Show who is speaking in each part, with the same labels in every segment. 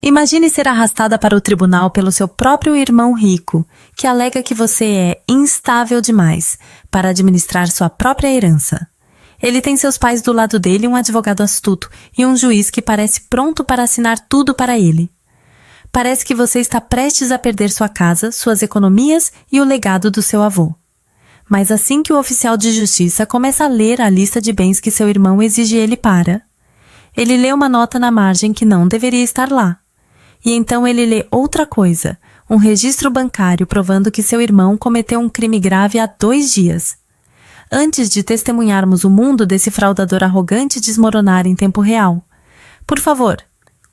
Speaker 1: Imagine ser arrastada para o tribunal pelo seu próprio irmão rico, que alega que você é instável demais para administrar sua própria herança. Ele tem seus pais do lado dele, um advogado astuto e um juiz que parece pronto para assinar tudo para ele. Parece que você está prestes a perder sua casa, suas economias e o legado do seu avô. Mas assim que o oficial de justiça começa a ler a lista de bens que seu irmão exige ele para, ele lê uma nota na margem que não deveria estar lá. E então ele lê outra coisa, um registro bancário provando que seu irmão cometeu um crime grave há 2 dias. Antes de testemunharmos o mundo desse fraudador arrogante desmoronar em tempo real, por favor,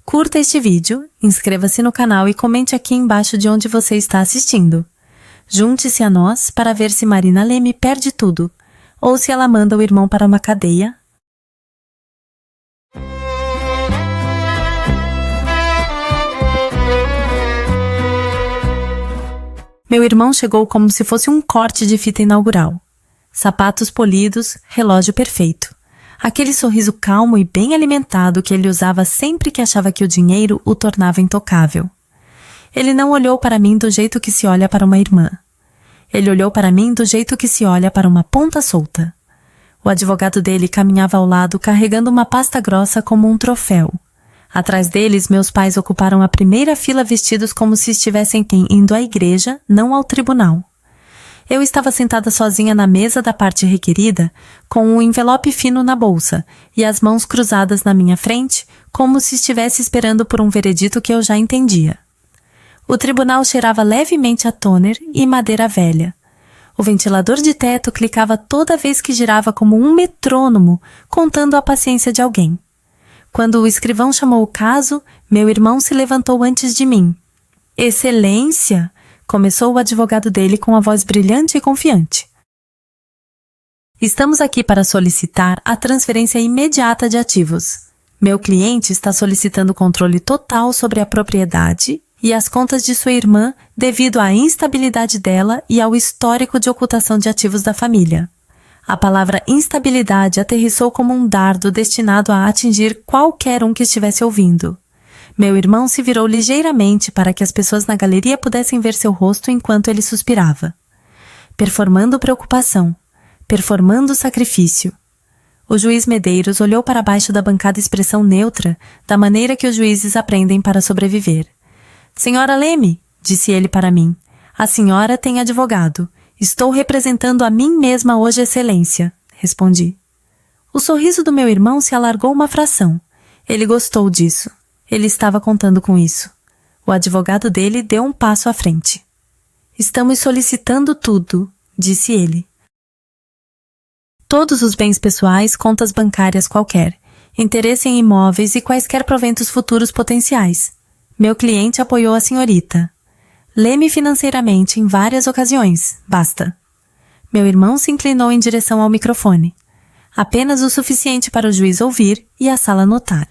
Speaker 1: curta este vídeo, inscreva-se no canal e comente aqui embaixo de onde você está assistindo. Junte-se a nós para ver se Marina Leme perde tudo, ou se ela manda o irmão para uma cadeia. Meu irmão chegou como se fosse um corte de fita inaugural. Sapatos polidos, relógio perfeito. Aquele sorriso calmo e bem alimentado que ele usava sempre que achava que o dinheiro o tornava intocável. Ele não olhou para mim do jeito que se olha para uma irmã. Ele olhou para mim do jeito que se olha para uma ponta solta. O advogado dele caminhava ao lado carregando uma pasta grossa como um troféu. Atrás deles, meus pais ocuparam a primeira fila vestidos como se estivessem indo à igreja, não ao tribunal. Eu estava sentada sozinha na mesa da parte requerida, com um envelope fino na bolsa e as mãos cruzadas na minha frente, como se estivesse esperando por um veredito que eu já entendia. O tribunal cheirava levemente a toner e madeira velha. O ventilador de teto clicava toda vez que girava como um metrônomo, contando a paciência de alguém. Quando o escrivão chamou o caso, meu irmão se levantou antes de mim. Excelência! Começou o advogado dele com a voz brilhante e confiante. Estamos aqui para solicitar a transferência imediata de ativos. Meu cliente está solicitando controle total sobre a propriedade e as contas de sua irmã devido à instabilidade dela e ao histórico de ocultação de ativos da família. A palavra instabilidade aterrissou como um dardo destinado a atingir qualquer um que estivesse ouvindo. Meu irmão se virou ligeiramente para que as pessoas na galeria pudessem ver seu rosto enquanto ele suspirava. Performando preocupação. Performando sacrifício. O juiz Medeiros olhou para baixo da bancada expressão neutra, da maneira que os juízes aprendem para sobreviver. Senhora Leme, disse ele para mim, a senhora tem advogado. Estou representando a mim mesma hoje, excelência, respondi. O sorriso do meu irmão se alargou uma fração. Ele gostou disso. Ele estava contando com isso. O advogado dele deu um passo à frente. Estamos solicitando tudo, disse ele. Todos os bens pessoais, contas bancárias qualquer, interesse em imóveis e quaisquer proventos futuros potenciais. Meu cliente apoiou a senhorita. Lê-me financeiramente em várias ocasiões, basta. Meu irmão se inclinou em direção ao microfone. Apenas o suficiente para o juiz ouvir e a sala notar.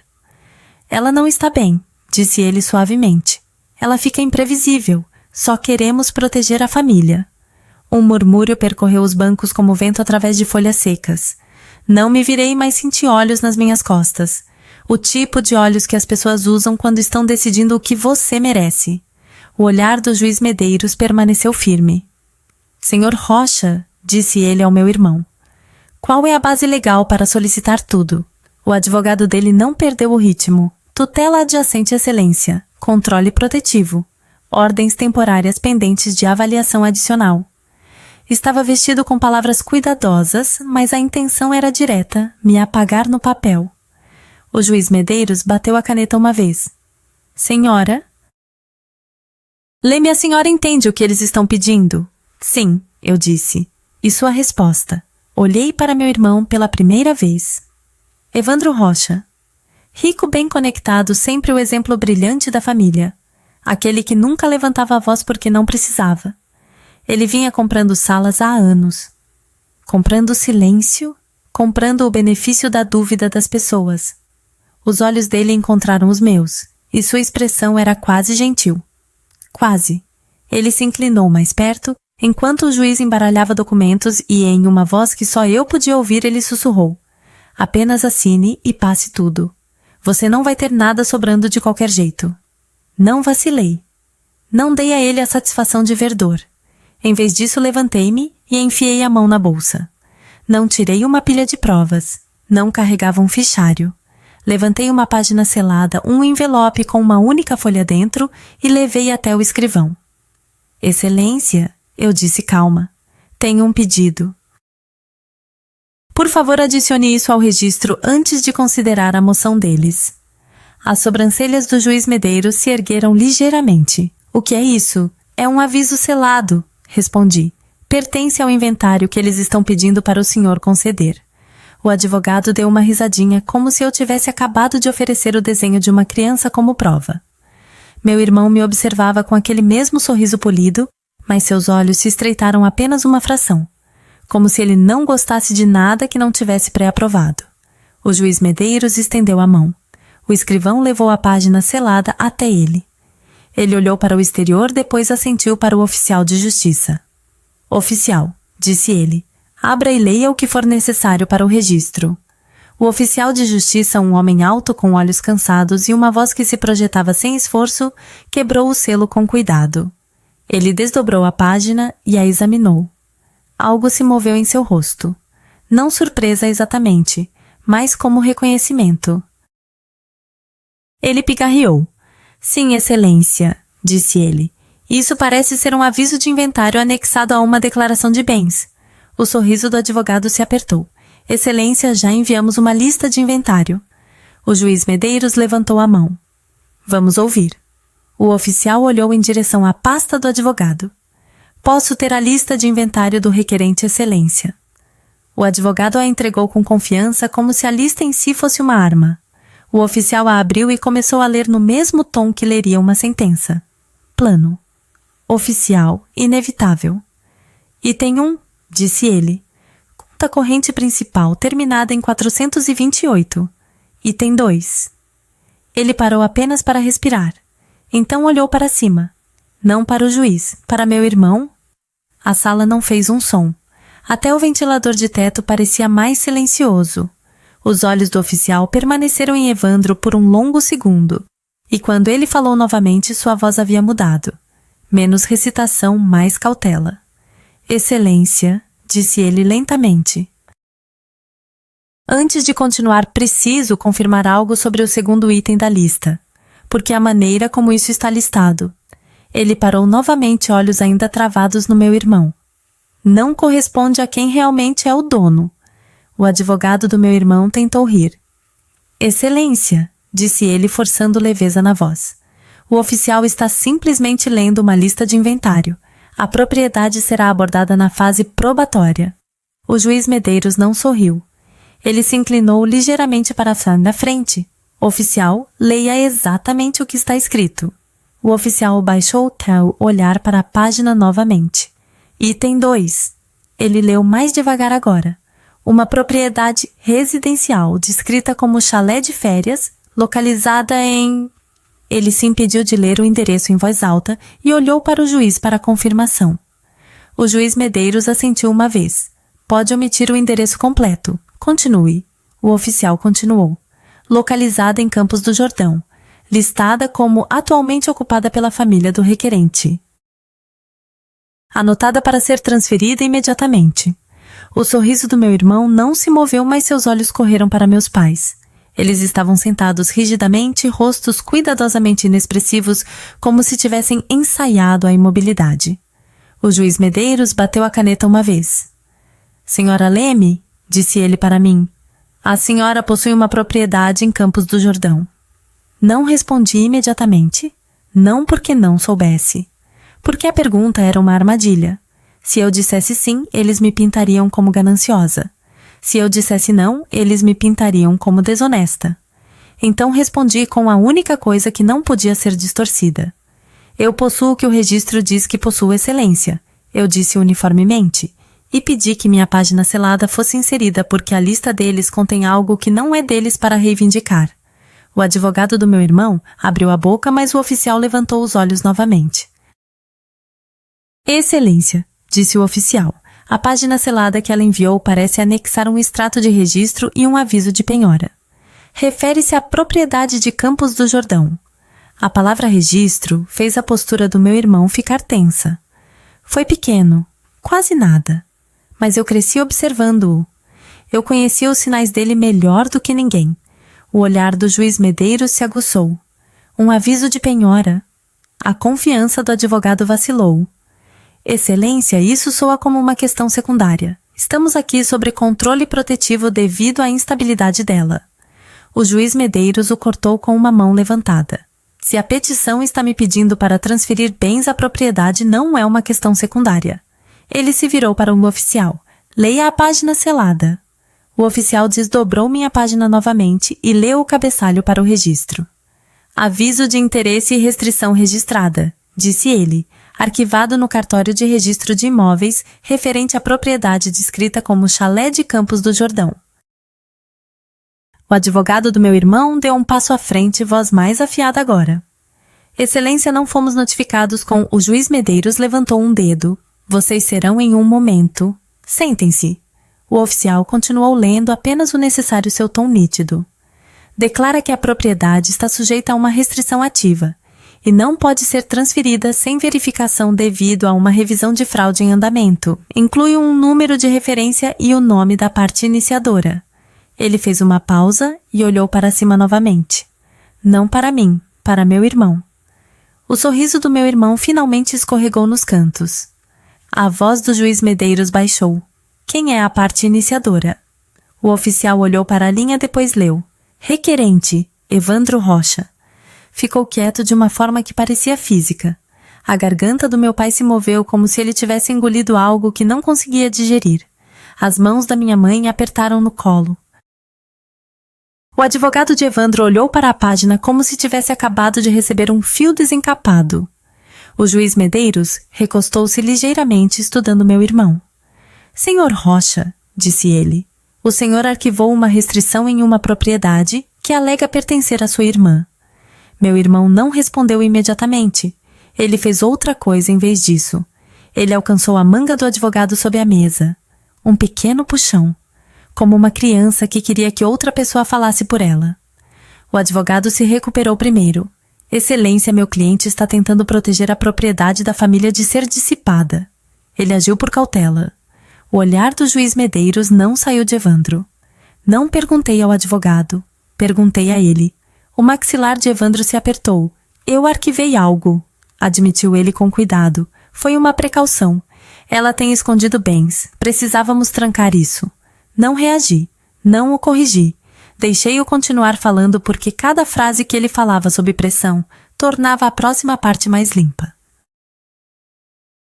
Speaker 1: Ela não está bem, disse ele suavemente. Ela fica imprevisível. Só queremos proteger a família. Um murmúrio percorreu os bancos como vento através de folhas secas. Não me virei, mas senti olhos nas minhas costas. O tipo de olhos que as pessoas usam quando estão decidindo o que você merece. O olhar do juiz Medeiros permaneceu firme. Senhor Rocha, disse ele ao meu irmão. Qual é a base legal para solicitar tudo? O advogado dele não perdeu o ritmo. Tutela adjacente excelência. Controle protetivo. Ordens temporárias pendentes de avaliação adicional. Estava vestido com palavras cuidadosas, mas a intenção era direta, me apagar no papel. O juiz Medeiros bateu a caneta uma vez. Senhora? Leme, a senhora entende o que eles estão pedindo? Sim, eu disse. E sua resposta? Olhei para meu irmão pela primeira vez. Evandro Rocha. Rico, bem conectado, sempre o exemplo brilhante da família. Aquele que nunca levantava a voz porque não precisava. Ele vinha comprando salas há anos. Comprando silêncio, comprando o benefício da dúvida das pessoas. Os olhos dele encontraram os meus, e sua expressão era quase gentil. Quase. Ele se inclinou mais perto, enquanto o juiz embaralhava documentos e, em uma voz que só eu podia ouvir, ele sussurrou. Apenas assine e passe tudo. Você não vai ter nada sobrando de qualquer jeito. Não vacilei. Não dei a ele a satisfação de ver dor. Em vez disso, levantei-me e enfiei a mão na bolsa. Não tirei uma pilha de provas. Não carregava um fichário. Levantei uma página selada, um envelope com uma única folha dentro e levei até o escrivão. Excelência, eu disse calma. Tenho um pedido. Por favor, adicione isso ao registro antes de considerar a moção deles. As sobrancelhas do juiz Medeiros se ergueram ligeiramente. O que é isso? É um aviso selado, respondi. Pertence ao inventário que eles estão pedindo para o senhor conceder. O advogado deu uma risadinha, como se eu tivesse acabado de oferecer o desenho de uma criança como prova. Meu irmão me observava com aquele mesmo sorriso polido, mas seus olhos se estreitaram apenas uma fração, como se ele não gostasse de nada que não tivesse pré-aprovado. O juiz Medeiros estendeu a mão. O escrivão levou a página selada até ele. Ele olhou para o exterior, depois assentiu para o oficial de justiça. Oficial, disse ele, abra e leia o que for necessário para o registro. O oficial de justiça, um homem alto com olhos cansados e uma voz que se projetava sem esforço, quebrou o selo com cuidado. Ele desdobrou a página e a examinou. Algo se moveu em seu rosto. Não surpresa exatamente, mas como reconhecimento. Ele pigarreou. Sim, excelência, disse ele. Isso parece ser um aviso de inventário anexado a uma declaração de bens. O sorriso do advogado se apertou. Excelência, já enviamos uma lista de inventário. O juiz Medeiros levantou a mão. Vamos ouvir. O oficial olhou em direção à pasta do advogado. Posso ter a lista de inventário do requerente, excelência. O advogado a entregou com confiança, como se a lista em si fosse uma arma. O oficial a abriu e começou a ler no mesmo tom que leria uma sentença. Plano. Oficial, inevitável. Item 1, disse ele. Conta corrente principal, terminada em 428. Item 2. Ele parou apenas para respirar. Então olhou para cima. Não para o juiz, para meu irmão. A sala não fez um som. Até o ventilador de teto parecia mais silencioso. Os olhos do oficial permaneceram em Evandro por um longo segundo. E quando ele falou novamente, sua voz havia mudado. Menos recitação, mais cautela. Excelência, disse ele lentamente. Antes de continuar, preciso confirmar algo sobre o segundo item da lista, porque a maneira como isso está listado. Ele parou novamente, olhos ainda travados no meu irmão. Não corresponde a quem realmente é o dono. O advogado do meu irmão tentou rir. Excelência, disse ele forçando leveza na voz. O oficial está simplesmente lendo uma lista de inventário. A propriedade será abordada na fase probatória. O juiz Medeiros não sorriu. Ele se inclinou ligeiramente para a frente. Oficial, leia exatamente o que está escrito. O oficial baixou o olhar para a página novamente. Item 2. Ele leu mais devagar agora. Uma propriedade residencial descrita como chalé de férias, localizada em... Ele se impediu de ler o endereço em voz alta e olhou para o juiz para confirmação. O juiz Medeiros assentiu uma vez. Pode omitir o endereço completo. Continue. O oficial continuou. Localizada em Campos do Jordão. Listada como atualmente ocupada pela família do requerente. Anotada para ser transferida imediatamente. O sorriso do meu irmão não se moveu, mas seus olhos correram para meus pais. Eles estavam sentados rigidamente, rostos cuidadosamente inexpressivos, como se tivessem ensaiado a imobilidade. O juiz Medeiros bateu a caneta uma vez. Senhora Leme, disse ele para mim, a senhora possui uma propriedade em Campos do Jordão. Não respondi imediatamente. Não porque não soubesse. Porque a pergunta era uma armadilha. Se eu dissesse sim, eles me pintariam como gananciosa. Se eu dissesse não, eles me pintariam como desonesta. Então respondi com a única coisa que não podia ser distorcida. Eu possuo o que o registro diz que possuo, excelência. Eu disse uniformemente. E pedi que minha página selada fosse inserida porque a lista deles contém algo que não é deles para reivindicar. O advogado do meu irmão abriu a boca, mas o oficial levantou os olhos novamente. Excelência, disse o oficial. A página selada que ela enviou parece anexar um extrato de registro e um aviso de penhora. Refere-se à propriedade de Campos do Jordão. A palavra registro fez a postura do meu irmão ficar tensa. Foi pequeno, quase nada, mas eu cresci observando-o. Eu conhecia os sinais dele melhor do que ninguém. O olhar do juiz Medeiros se aguçou. Um aviso de penhora. A confiança do advogado vacilou. Excelência, isso soa como uma questão secundária. Estamos aqui sobre controle protetivo devido à instabilidade dela. O juiz Medeiros o cortou com uma mão levantada. Se a petição está me pedindo para transferir bens à propriedade, não é uma questão secundária. Ele se virou para um oficial. Leia a página selada. O oficial desdobrou minha página novamente e leu o cabeçalho para o registro. Aviso de interesse e restrição registrada, disse ele, arquivado no cartório de registro de imóveis referente à propriedade descrita como Chalé de Campos do Jordão. O advogado do meu irmão deu um passo à frente, voz mais afiada agora. Excelência, não fomos notificados com... O juiz Medeiros levantou um dedo. Vocês serão em um momento. Sentem-se. O oficial continuou lendo apenas o necessário, seu tom nítido. Declara que a propriedade está sujeita a uma restrição ativa e não pode ser transferida sem verificação devido a uma revisão de fraude em andamento. Inclui um número de referência e o nome da parte iniciadora. Ele fez uma pausa e olhou para cima novamente. Não para mim, para meu irmão. O sorriso do meu irmão finalmente escorregou nos cantos. A voz do juiz Medeiros baixou. Quem é a parte iniciadora? O oficial olhou para a linha, depois leu. Requerente, Evandro Rocha. Ficou quieto de uma forma que parecia física. A garganta do meu pai se moveu como se ele tivesse engolido algo que não conseguia digerir. As mãos da minha mãe apertaram no colo. O advogado de Evandro olhou para a página como se tivesse acabado de receber um fio desencapado. O juiz Medeiros recostou-se ligeiramente estudando meu irmão. Senhor Rocha, disse ele, o senhor arquivou uma restrição em uma propriedade que alega pertencer à sua irmã. Meu irmão não respondeu imediatamente. Ele fez outra coisa em vez disso. Ele alcançou a manga do advogado sob a mesa. Um pequeno puxão, como uma criança que queria que outra pessoa falasse por ela. O advogado se recuperou primeiro. Excelência, meu cliente está tentando proteger a propriedade da família de ser dissipada. Ele agiu por cautela. O olhar do juiz Medeiros não saiu de Evandro. Não perguntei ao advogado. Perguntei a ele. O maxilar de Evandro se apertou. Eu arquivei algo, admitiu ele com cuidado. Foi uma precaução. Ela tem escondido bens. Precisávamos trancar isso. Não reagi. Não o corrigi. Deixei-o continuar falando porque cada frase que ele falava sob pressão tornava a próxima parte mais limpa.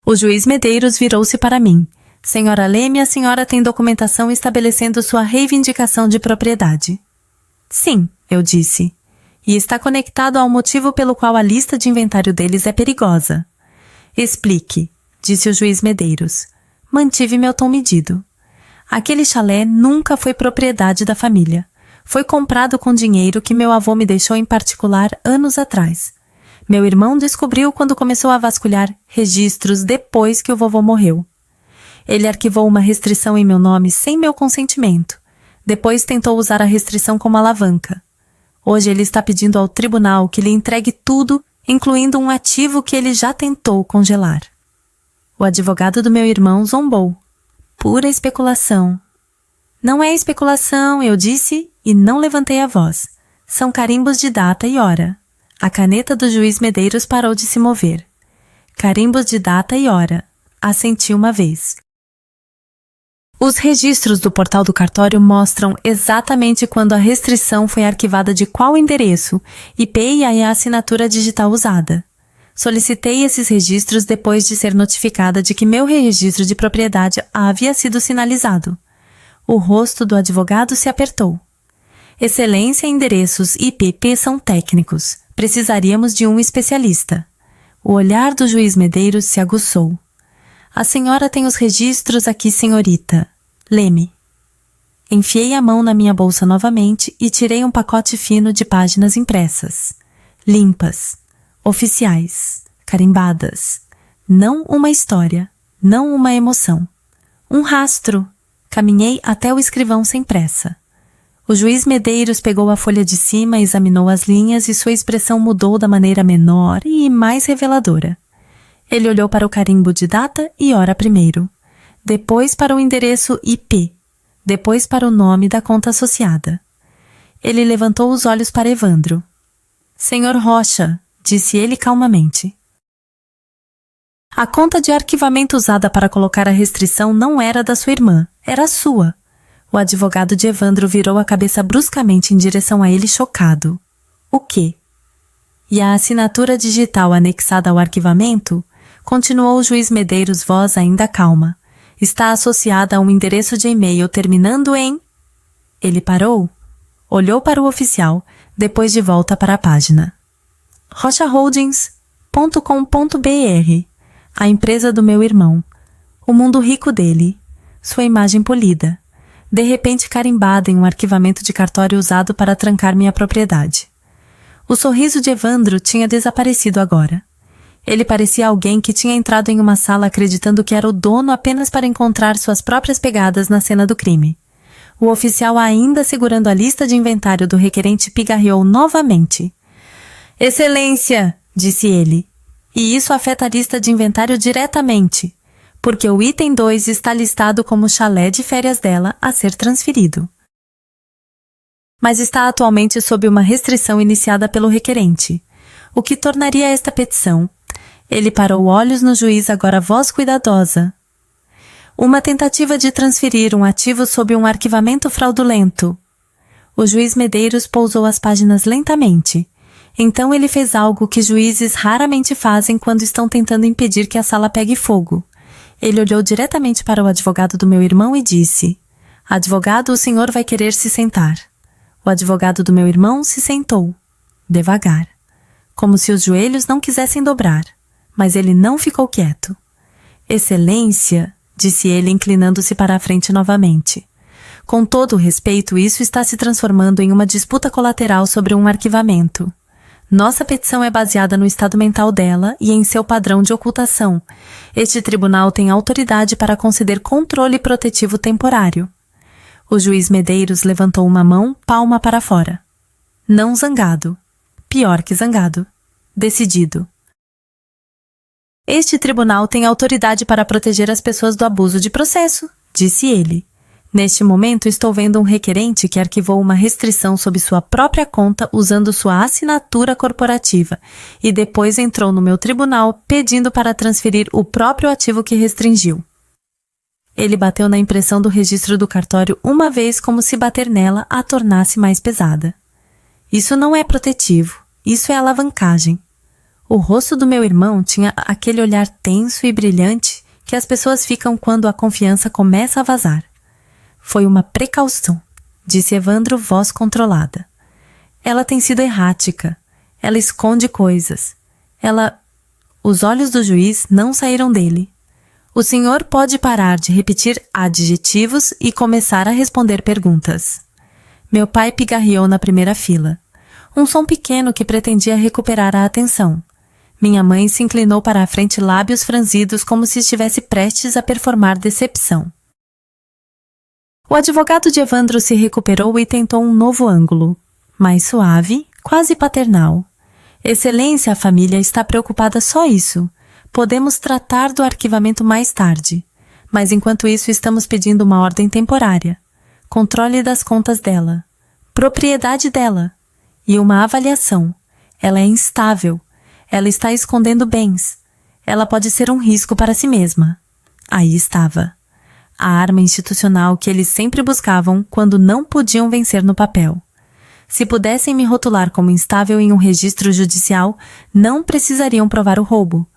Speaker 1: O juiz Medeiros virou-se para mim. Senhora Leme, a senhora tem documentação estabelecendo sua reivindicação de propriedade. Sim, eu disse. E está conectado ao motivo pelo qual a lista de inventário deles é perigosa. Explique, disse o juiz Medeiros. Mantive meu tom medido. Aquele chalé nunca foi propriedade da família. Foi comprado com dinheiro que meu avô me deixou em particular anos atrás. Meu irmão descobriu quando começou a vasculhar registros depois que o vovô morreu. Ele arquivou uma restrição em meu nome sem meu consentimento. Depois tentou usar a restrição como alavanca. Hoje ele está pedindo ao tribunal que lhe entregue tudo, incluindo um ativo que ele já tentou congelar. O advogado do meu irmão zombou. Pura especulação. Não é especulação, eu disse, e não levantei a voz. São carimbos de data e hora. A caneta do juiz Medeiros parou de se mover. Carimbos de data e hora. Assenti uma vez. Os registros do portal do cartório mostram exatamente quando a restrição foi arquivada, de qual endereço, IP e a assinatura digital usada. Solicitei esses registros depois de ser notificada de que meu registro de propriedade havia sido sinalizado. O rosto do advogado se apertou. Excelência, endereços IPP são técnicos. Precisaríamos de um especialista. O olhar do juiz Medeiros se aguçou. A senhora tem os registros aqui, senhorita. Leme. Enfiei a mão na minha bolsa novamente e tirei um pacote fino de páginas impressas. Limpas. Oficiais. Carimbadas. Não uma história. Não uma emoção. Um rastro. Caminhei até o escrivão sem pressa. O juiz Medeiros pegou a folha de cima, examinou as linhas e sua expressão mudou da maneira menor e mais reveladora. Ele olhou para o carimbo de data e hora primeiro, depois para o endereço IP, depois para o nome da conta associada. Ele levantou os olhos para Evandro. Senhor Rocha, disse ele calmamente. A conta de arquivamento usada para colocar a restrição não era da sua irmã, era sua. O advogado de Evandro virou a cabeça bruscamente em direção a ele chocado. O quê? E a assinatura digital anexada ao arquivamento? Continuou o juiz Medeiros, voz ainda calma. Está associada a um endereço de e-mail terminando em... Ele parou, olhou para o oficial, depois de volta para a página. rochaholdings.com.br, a empresa do meu irmão, o mundo rico dele, sua imagem polida, de repente carimbada em um arquivamento de cartório usado para trancar minha propriedade. O sorriso de Evandro tinha desaparecido agora. Ele parecia alguém que tinha entrado em uma sala acreditando que era o dono apenas para encontrar suas próprias pegadas na cena do crime. O oficial, ainda segurando a lista de inventário do requerente, pigarreou novamente. Excelência, disse ele, e isso afeta a lista de inventário diretamente, porque o item 2 está listado como chalé de férias dela a ser transferido. Mas está atualmente sob uma restrição iniciada pelo requerente, o que tornaria esta petição... Ele parou olhos no juiz, agora voz cuidadosa. Uma tentativa de transferir um ativo sob um arquivamento fraudulento. O juiz Medeiros pousou as páginas lentamente. Então ele fez algo que juízes raramente fazem quando estão tentando impedir que a sala pegue fogo. Ele olhou diretamente para o advogado do meu irmão e disse: Advogado, o senhor vai querer se sentar. O advogado do meu irmão se sentou, devagar, como se os joelhos não quisessem dobrar. Mas ele não ficou quieto. Excelência, disse ele, inclinando-se para a frente novamente. Com todo o respeito, isso está se transformando em uma disputa colateral sobre um arquivamento. Nossa petição é baseada no estado mental dela e em seu padrão de ocultação. Este tribunal tem autoridade para conceder controle protetivo temporário. O juiz Medeiros levantou uma mão, palma para fora. Não zangado. Pior que zangado. Decidido. Este tribunal tem autoridade para proteger as pessoas do abuso de processo, disse ele. Neste momento estou vendo um requerente que arquivou uma restrição sob sua própria conta usando sua assinatura corporativa e depois entrou no meu tribunal pedindo para transferir o próprio ativo que restringiu. Ele bateu na impressão do registro do cartório uma vez como se bater nela a tornasse mais pesada. Isso não é protetivo, isso é alavancagem. O rosto do meu irmão tinha aquele olhar tenso e brilhante que as pessoas ficam quando a confiança começa a vazar. Foi uma precaução, disse Evandro, voz controlada. Ela tem sido errática. Ela esconde coisas. Os olhos do juiz não saíram dele. O senhor pode parar de repetir adjetivos e começar a responder perguntas. Meu pai pigarreou na primeira fila. Um som pequeno que pretendia recuperar a atenção. Minha mãe se inclinou para a frente, lábios franzidos, como se estivesse prestes a performar decepção. O advogado de Evandro se recuperou e tentou um novo ângulo, mais suave, quase paternal. Excelência, a família está preocupada, só isso. Podemos tratar do arquivamento mais tarde, mas enquanto isso estamos pedindo uma ordem temporária, controle das contas dela, propriedade dela e uma avaliação. Ela é instável. Ela está escondendo bens. Ela pode ser um risco para si mesma. Aí estava. A arma institucional que eles sempre buscavam quando não podiam vencer no papel. Se pudessem me rotular como instável em um registro judicial, não precisariam provar o roubo.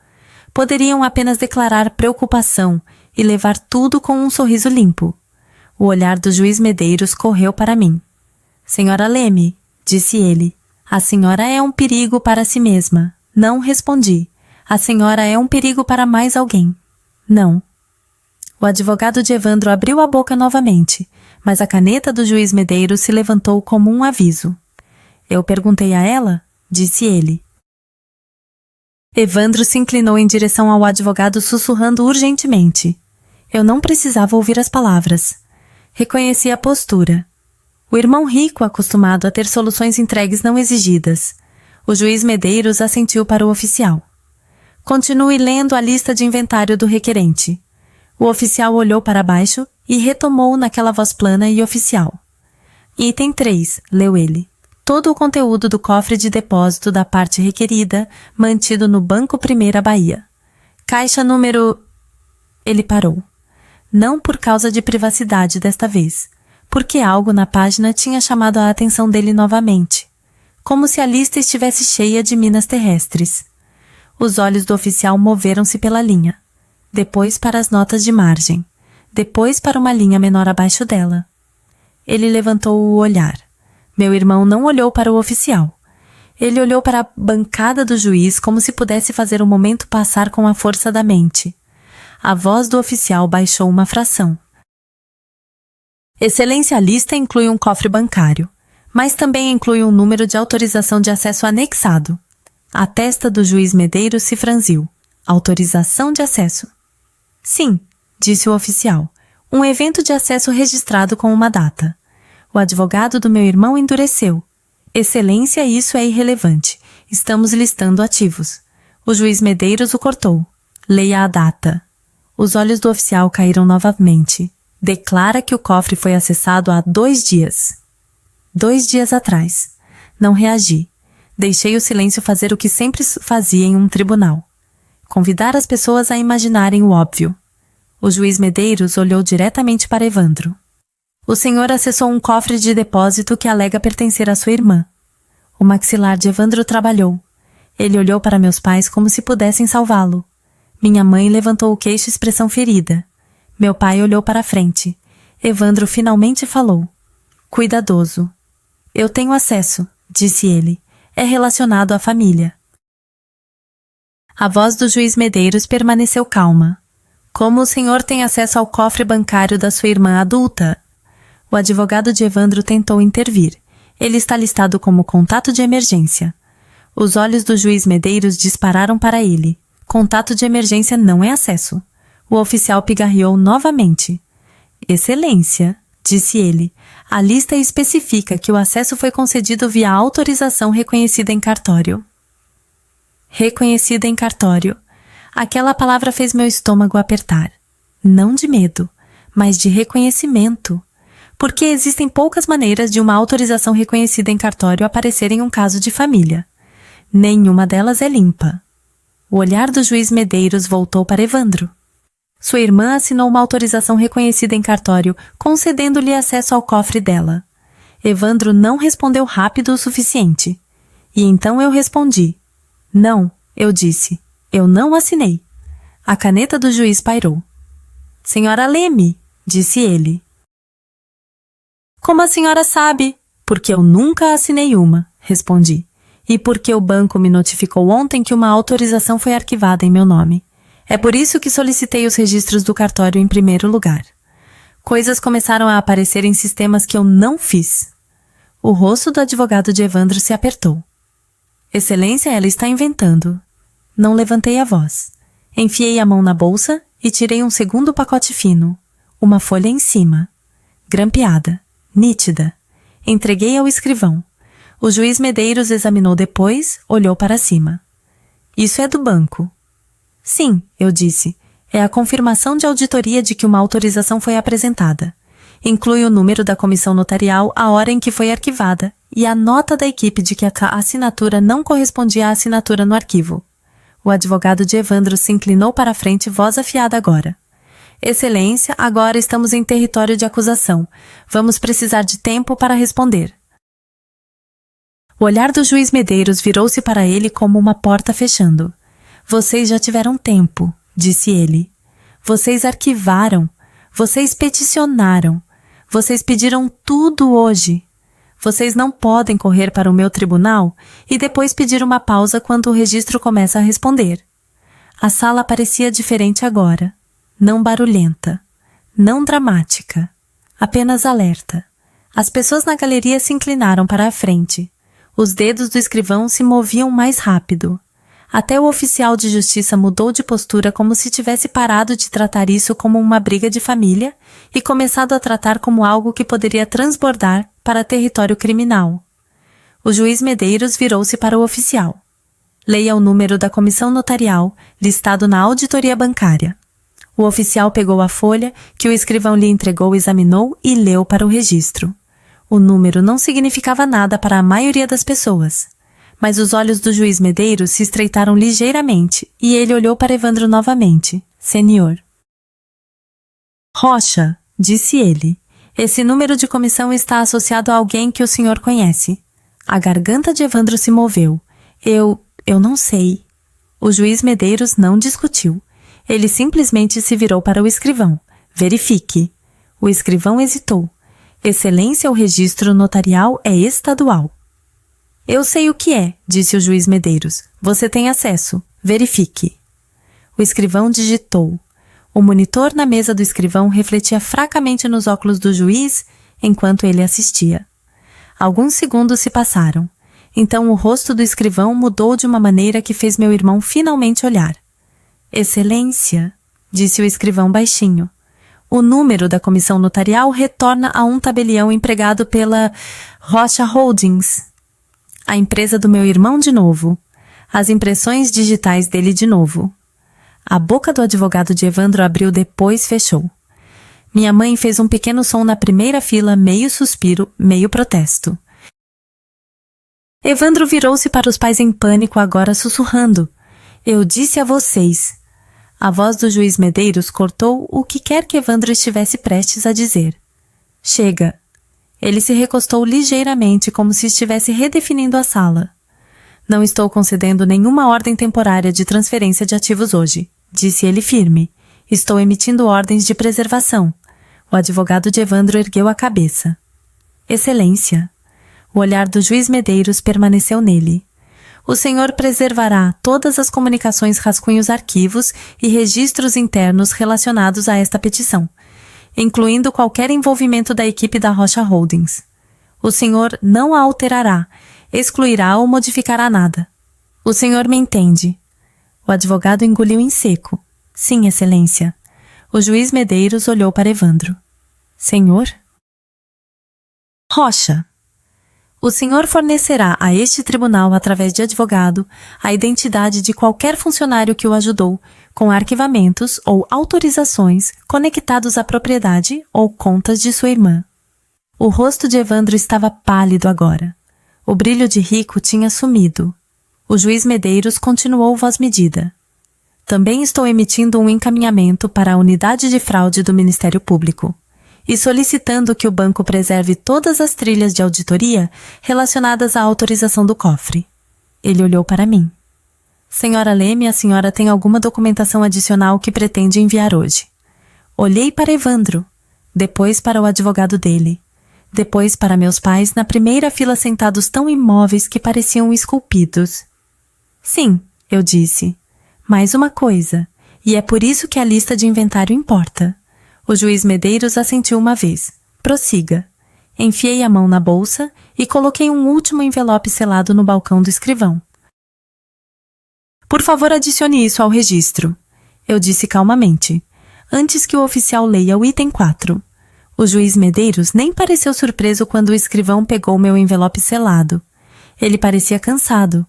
Speaker 1: Poderiam apenas declarar preocupação e levar tudo com um sorriso limpo. O olhar do juiz Medeiros correu para mim. Senhora Leme, disse ele, a senhora é um perigo para si mesma. Não respondi. A senhora é um perigo para mais alguém. Não. O advogado de Evandro abriu a boca novamente, mas a caneta do juiz Medeiros se levantou como um aviso. Eu perguntei a ela, disse ele. Evandro se inclinou em direção ao advogado sussurrando urgentemente. Eu não precisava ouvir as palavras. Reconheci a postura. O irmão rico, acostumado a ter soluções entregues não exigidas. O juiz Medeiros assentiu para o oficial. Continue lendo a lista de inventário do requerente. O oficial olhou para baixo e retomou naquela voz plana e oficial. Item 3, leu ele. Todo o conteúdo do cofre de depósito da parte requerida, mantido no Banco Primeira Bahia. Caixa número... Ele parou. Não por causa de privacidade desta vez, porque algo na página tinha chamado a atenção dele novamente, como se a lista estivesse cheia de minas terrestres. Os olhos do oficial moveram-se pela linha, depois para as notas de margem, depois para uma linha menor abaixo dela. Ele levantou o olhar. Meu irmão não olhou para o oficial. Ele olhou para a bancada do juiz como se pudesse fazer o momento passar com a força da mente. A voz do oficial baixou uma fração. Excelência, a lista inclui um cofre bancário, mas também inclui um número de autorização de acesso anexado. A testa do juiz Medeiros se franziu. Autorização de acesso. Sim, disse o oficial. Um evento de acesso registrado com uma data. O advogado do meu irmão endureceu. Excelência, isso é irrelevante. Estamos listando ativos. O juiz Medeiros o cortou. Leia a data. Os olhos do oficial caíram novamente. Declara que o cofre foi acessado há 2 dias. 2 dias atrás. Não reagi. Deixei o silêncio fazer o que sempre fazia em um tribunal. Convidar as pessoas a imaginarem o óbvio. O juiz Medeiros olhou diretamente para Evandro. O senhor acessou um cofre de depósito que alega pertencer à sua irmã. O maxilar de Evandro trabalhou. Ele olhou para meus pais como se pudessem salvá-lo. Minha mãe levantou o queixo, expressão ferida. Meu pai olhou para a frente. Evandro finalmente falou. Cuidadoso. Eu tenho acesso, disse ele. É relacionado à família. A voz do juiz Medeiros permaneceu calma. Como o senhor tem acesso ao cofre bancário da sua irmã adulta? O advogado de Evandro tentou intervir. Ele está listado como contato de emergência. Os olhos do juiz Medeiros dispararam para ele. Contato de emergência não é acesso. O oficial pigarreou novamente. Excelência, disse ele. A lista especifica que o acesso foi concedido via autorização reconhecida em cartório. Reconhecida em cartório. Aquela palavra fez meu estômago apertar. Não de medo, mas de reconhecimento. Porque existem poucas maneiras de uma autorização reconhecida em cartório aparecer em um caso de família. Nenhuma delas é limpa. O olhar do juiz Medeiros voltou para Evandro. Sua irmã assinou uma autorização reconhecida em cartório, concedendo-lhe acesso ao cofre dela. Evandro não respondeu rápido o suficiente. E então eu respondi. Não, eu disse. Eu não assinei. A caneta do juiz pairou. Senhora Leme, disse ele. Como a senhora sabe? Porque eu nunca assinei uma, respondi. E porque o banco me notificou ontem que uma autorização foi arquivada em meu nome. É por isso que solicitei os registros do cartório em primeiro lugar. Coisas começaram a aparecer em sistemas que eu não fiz. O rosto do advogado de Evandro se apertou. Excelência, ela está inventando. Não levantei a voz. Enfiei a mão na bolsa e tirei um segundo pacote fino. Uma folha em cima. Grampeada. Nítida. Entreguei ao escrivão. O juiz Medeiros examinou depois, olhou para cima. Isso é do banco. Sim, eu disse. É a confirmação de auditoria de que uma autorização foi apresentada. Inclui o número da comissão notarial, a hora em que foi arquivada e a nota da equipe de que a assinatura não correspondia à assinatura no arquivo. O advogado de Evandro se inclinou para a frente, voz afiada agora. Excelência, agora estamos em território de acusação. Vamos precisar de tempo para responder. O olhar do juiz Medeiros virou-se para ele como uma porta fechando. Vocês já tiveram tempo, disse ele. Vocês arquivaram. Vocês peticionaram. Vocês pediram tudo hoje. Vocês não podem correr para o meu tribunal e depois pedir uma pausa quando o registro começa a responder. A sala parecia diferente agora. Não barulhenta. Não dramática. Apenas alerta. As pessoas na galeria se inclinaram para a frente. Os dedos do escrivão se moviam mais rápido. Até o oficial de justiça mudou de postura como se tivesse parado de tratar isso como uma briga de família e começado a tratar como algo que poderia transbordar para território criminal. O juiz Medeiros virou-se para o oficial. Leia o número da comissão notarial listado na auditoria bancária. O oficial pegou a folha que o escrivão lhe entregou, examinou e leu para o registro. O número não significava nada para a maioria das pessoas. Mas os olhos do juiz Medeiros se estreitaram ligeiramente e ele olhou para Evandro novamente. Senhor. Rocha, disse ele, esse número de comissão está associado a alguém que o senhor conhece. A garganta de Evandro se moveu. Eu não sei. O juiz Medeiros não discutiu. Ele simplesmente se virou para o escrivão. Verifique. O escrivão hesitou. Excelência, o registro notarial é estadual. Eu sei o que é, disse o juiz Medeiros. Você tem acesso. Verifique. O escrivão digitou. O monitor na mesa do escrivão refletia fracamente nos óculos do juiz enquanto ele assistia. Alguns segundos se passaram. Então o rosto do escrivão mudou de uma maneira que fez meu irmão finalmente olhar. Excelência, disse o escrivão baixinho. O número da comissão notarial retorna a um tabelião empregado pela Rocha Holdings. A empresa do meu irmão de novo. As impressões digitais dele de novo. A boca do advogado de Evandro abriu, depois fechou. Minha mãe fez um pequeno som na primeira fila, meio suspiro, meio protesto. Evandro virou-se para os pais em pânico, agora sussurrando. Eu disse a vocês. A voz do juiz Medeiros cortou o que quer que Evandro estivesse prestes a dizer. Chega. Ele se recostou ligeiramente, como se estivesse redefinindo a sala. Não estou concedendo nenhuma ordem temporária de transferência de ativos hoje, disse ele firme. Estou emitindo ordens de preservação. O advogado de Evandro ergueu a cabeça. Excelência. O olhar do juiz Medeiros permaneceu nele. O senhor preservará todas as comunicações, rascunhos, arquivos e registros internos relacionados a esta petição, incluindo qualquer envolvimento da equipe da Rocha Holdings. O senhor não a alterará, excluirá ou modificará nada. O senhor me entende? O advogado engoliu em seco. Sim, excelência. O juiz Medeiros olhou para Evandro. Senhor? Rocha. O senhor fornecerá a este tribunal, através de advogado, a identidade de qualquer funcionário que o ajudou, com arquivamentos ou autorizações conectados à propriedade ou contas de sua irmã. O rosto de Evandro estava pálido agora. O brilho de rico tinha sumido. O juiz Medeiros continuou voz medida. Também estou emitindo um encaminhamento para a unidade de fraude do Ministério Público e solicitando que o banco preserve todas as trilhas de auditoria relacionadas à autorização do cofre. Ele olhou para mim. Senhora Leme, a senhora tem alguma documentação adicional que pretende enviar hoje? Olhei para Evandro, depois para o advogado dele, depois para meus pais na primeira fila sentados tão imóveis que pareciam esculpidos. Sim, eu disse. Mais uma coisa, e é por isso que a lista de inventário importa. O juiz Medeiros assentiu uma vez. Prossiga. Enfiei a mão na bolsa e coloquei um último envelope selado no balcão do escrivão. Por favor, adicione isso ao registro, eu disse calmamente, antes que o oficial leia o item 4. O juiz Medeiros nem pareceu surpreso quando o escrivão pegou meu envelope selado. Ele parecia cansado,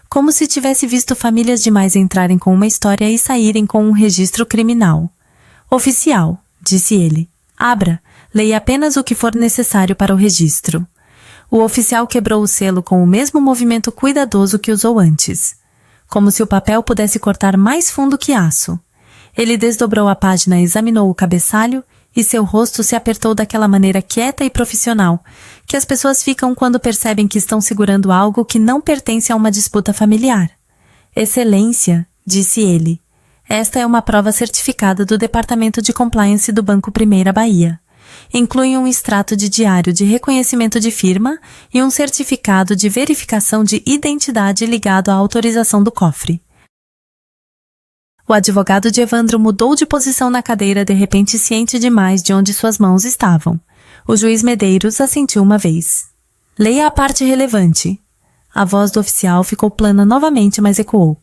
Speaker 1: como se tivesse visto famílias demais entrarem com uma história e saírem com um registro criminal. Oficial, disse ele. Abra, leia apenas o que for necessário para o registro. O oficial quebrou o selo com o mesmo movimento cuidadoso que usou antes, como se o papel pudesse cortar mais fundo que aço. Ele desdobrou a página, examinou o cabeçalho e seu rosto se apertou daquela maneira quieta e profissional que as pessoas ficam quando percebem que estão segurando algo que não pertence a uma disputa familiar. Excelência, disse ele. Esta é uma prova certificada do Departamento de Compliance do Banco Primeira Bahia. Inclui um extrato de diário de reconhecimento de firma e um certificado de verificação de identidade ligado à autorização do cofre. O advogado de Evandro mudou de posição na cadeira, de repente ciente demais de onde suas mãos estavam. O juiz Medeiros assentiu uma vez. Leia a parte relevante. A voz do oficial ficou plana novamente, mas ecoou.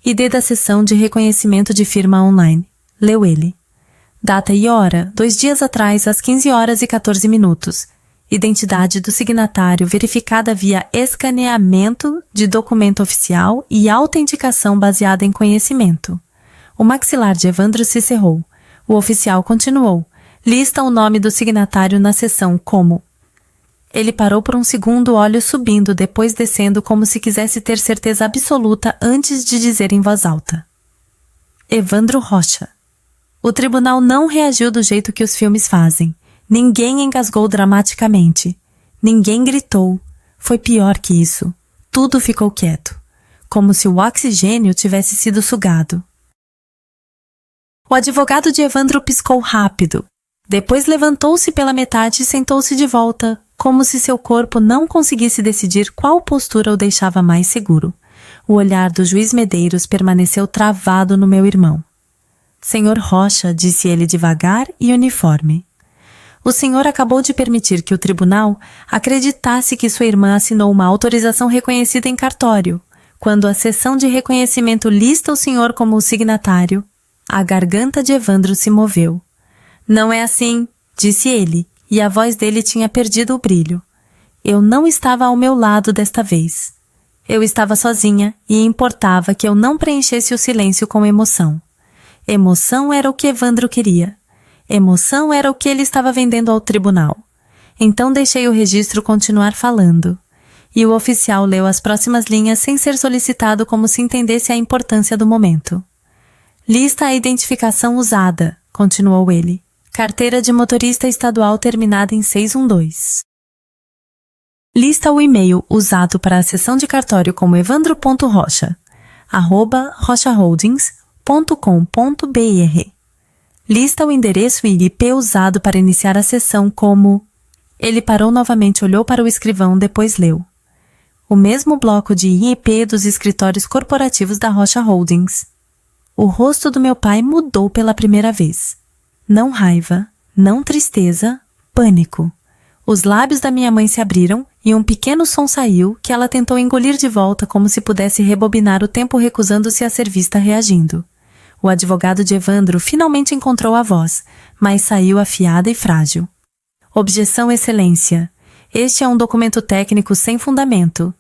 Speaker 1: ID da sessão de reconhecimento de firma online. Leu ele. Data e hora, 2 dias atrás, às 15h14. Identidade do signatário verificada via escaneamento de documento oficial e autenticação baseada em conhecimento. O maxilar de Evandro se cerrou. O oficial continuou. Lista o nome do signatário na seção como... Ele parou por um segundo, olhos subindo, depois descendo como se quisesse ter certeza absoluta antes de dizer em voz alta. Evandro Rocha. O tribunal não reagiu do jeito que os filmes fazem. Ninguém engasgou dramaticamente. Ninguém gritou. Foi pior que isso. Tudo ficou quieto. Como se o oxigênio tivesse sido sugado. O advogado de Evandro piscou rápido. Depois levantou-se pela metade e sentou-se de volta, como se seu corpo não conseguisse decidir qual postura o deixava mais seguro. O olhar do juiz Medeiros permaneceu travado no meu irmão. Senhor Rocha, disse ele devagar e uniforme. O senhor acabou de permitir que o tribunal acreditasse que sua irmã assinou uma autorização reconhecida em cartório. Quando a sessão de reconhecimento lista o senhor como o signatário, a garganta de Evandro se moveu. Não é assim, disse ele, e a voz dele tinha perdido o brilho. Eu não estava ao meu lado desta vez. Eu estava sozinha e importava que eu não preenchesse o silêncio com emoção. Emoção era o que Evandro queria. Emoção era o que ele estava vendendo ao tribunal. Então deixei o registro continuar falando. E o oficial leu as próximas linhas sem ser solicitado, como se entendesse a importância do momento. Lista a identificação usada, continuou ele. Carteira de motorista estadual terminada em 612. Lista o e-mail usado para a sessão de cartório como evandro.rocha, @rochaholdings.com.br. Lista o endereço e IP usado para iniciar a sessão como... Ele parou novamente, olhou para o escrivão, depois leu. O mesmo bloco de IP dos escritórios corporativos da Rocha Holdings. O rosto do meu pai mudou pela primeira vez. Não raiva, não tristeza, pânico. Os lábios da minha mãe se abriram e um pequeno som saiu que ela tentou engolir de volta como se pudesse rebobinar o tempo, recusando-se a ser vista reagindo. O advogado de Evandro finalmente encontrou a voz, mas saiu afiada e frágil. Objeção, excelência. Este é um documento técnico sem fundamento.